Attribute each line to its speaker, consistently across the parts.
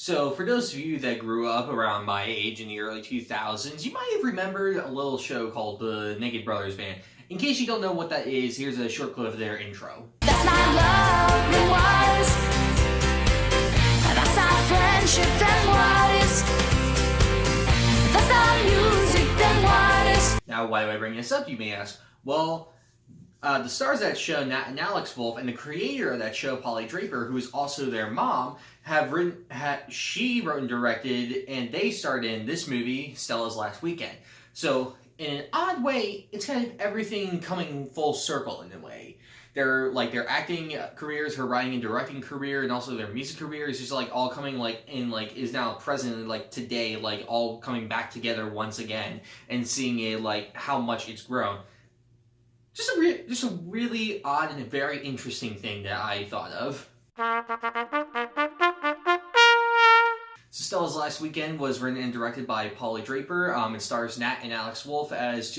Speaker 1: So, for those of you that grew up around my age in the early 2000s, you might have remembered a little show called the Naked Brothers Band. In case you don't know what that is, here's a short clip of their intro.
Speaker 2: That's not love, then what is? That's not friendship, then what is? That's not music, then what is?
Speaker 1: Now, why do I bring this up, you may ask? Well, the stars of that show, Nat and Alex Wolff, and the creator of that show, Polly Draper, who is also their mom, she wrote and directed, and they starred in this movie, Stella's Last Weekend. So, in an odd way, it's kind of everything coming full circle in a way. Their acting careers, her writing and directing career, and also their music career is just all coming is now present today, all coming back together once again, and seeing it how much it's grown. Just a really odd and a very interesting thing that I thought of. So Stella's Last Weekend was written and directed by Polly Draper. It stars Nat and Alex Wolff as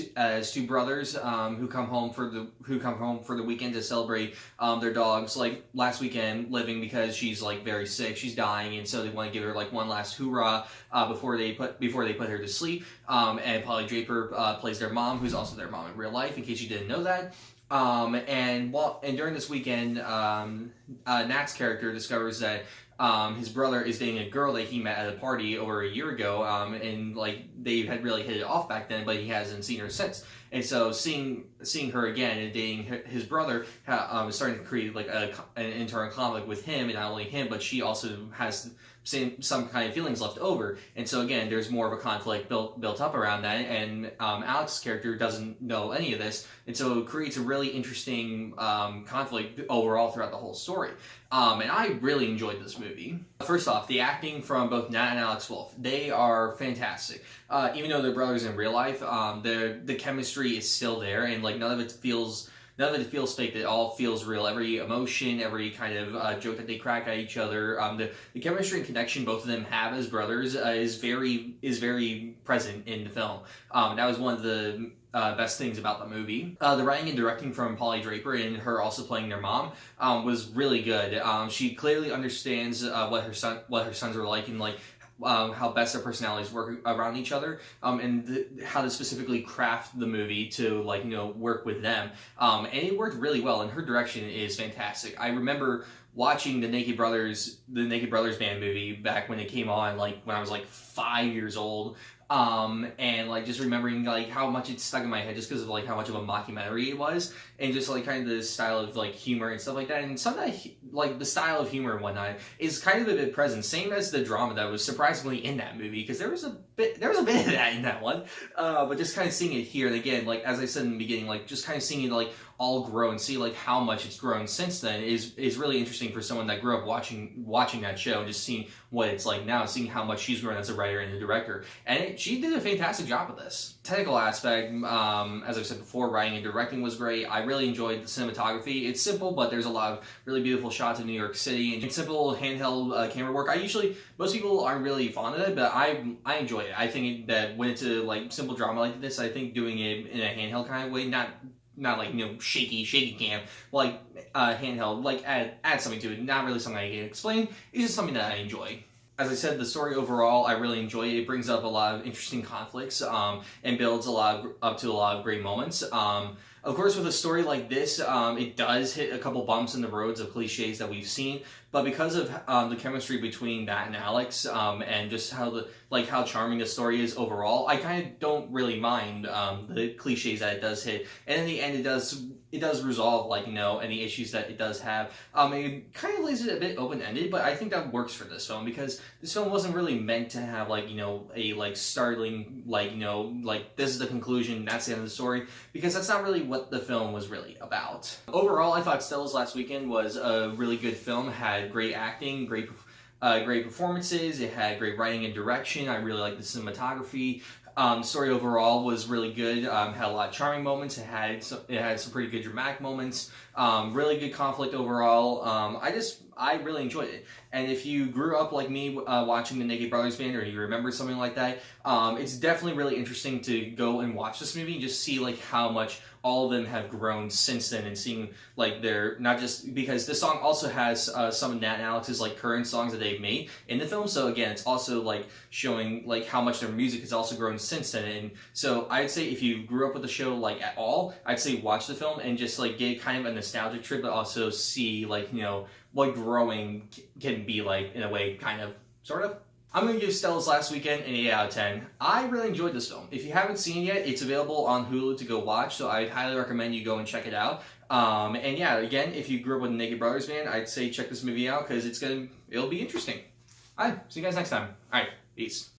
Speaker 1: two brothers who come home for the weekend to celebrate their dog's last weekend living, because she's very sick, she's dying, and so they want to give her one last hoorah before they put her to sleep. And Polly Draper plays their mom, who's also their mom in real life, in case you didn't know that. And during this weekend, Nat's character discovers that his brother is dating a girl that he met at a party over a year ago, and they had really hit it off back then, but he hasn't seen her since. And so seeing her again and dating his brother is starting to create an internal conflict with him, and not only him, but she also has some kind of feelings left over. And so again, there's more of a conflict built up around that, and Alex's character doesn't know any of this, and so it creates a really interesting conflict overall throughout the whole story. And I really enjoyed this movie. First off, the acting from both Nat and Alex Wolff, they are fantastic. Even though they're brothers in real life, the chemistry is still there, and none of it feels fake. It all feels real. Every emotion, every kind of joke that they crack at each other, the chemistry and connection both of them have as brothers is very present in the film. That was one of the best things about the movie. The writing and directing from Polly Draper, and her also playing their mom, was really good. She clearly understands what her sons are like, and how best their personalities work around each other, and how to specifically craft the movie to work with them. And it worked really well, and her direction is fantastic. I remember watching the Naked Brothers Band movie back when it came on, when I was 5 years old. And just remembering how much it stuck in my head just because of how much of a mockumentary it was, and just kind of the style of humor and stuff like that. And some of that, the style of humor and whatnot is kind of a bit present, same as the drama that was surprisingly in that movie, because there was a bit of that in that one. But just kind of seeing it here, and again, as I said in the beginning, just kind of seeing it all grow and see how much it's grown since then is really interesting for someone that grew up watching that show, and just seeing what it's like now, seeing how much she's grown as a writer and a director. And she did a fantastic job with this. Technical aspect, as I've said before, writing and directing was great. I really enjoyed the cinematography. It's simple, but there's a lot of really beautiful shots of New York City, and simple handheld camera work. Most people aren't really fond of it, but I enjoy it. I think that when it's a simple drama like this, I think doing it in a handheld kind of way, not shaky cam, handheld, add something to it. Not really something I can explain. It's just something that I enjoy. As I said, the story overall, I really enjoy it. It brings up a lot of interesting conflicts, and builds up to a lot of great moments. Of course, with a story like this, it does hit a couple bumps in the roads of cliches that we've seen, but because of the chemistry between Nat and Alex, and just how how charming the story is overall, I kind of don't really mind the cliches that it does hit. And in the end, it does resolve any issues that it does have. It kind of leaves it a bit open-ended, but I think that works for this film, because this film wasn't really meant to have a startling this is the conclusion, that's the end of the story, because that's not really what the film was really about. Overall, I thought Stella's Last Weekend was a really good film. It had great acting, great performances. It had great writing and direction. I really liked the cinematography. The story overall was really good. Had a lot of charming moments. It had some pretty good dramatic moments. Really good conflict overall. I really enjoyed it. And if you grew up like me watching the Naked Brothers Band, or you remember something like that, it's definitely really interesting to go and watch this movie and just see like how much all of them have grown since then, and seeing like they're not just, because this song also has some of Nat and Alex's like current songs that they've made in the film. So again, it's also like showing like how much their music has also grown since then. And so I'd say if you grew up with the show like at all, I'd say watch the film and just like get kind of a nostalgic trip, but also see like, you know, what growing can be like in a way, kind of, sort of. I'm going to give Stella's Last Weekend an 8 out of 10. I really enjoyed this film. If you haven't seen it yet, it's available on Hulu to go watch, so I'd highly recommend you go and check it out. And yeah, again, if you grew up with the Naked Brothers Band, I'd say check this movie out because it'll be interesting. Alright, see you guys next time. Alright, peace.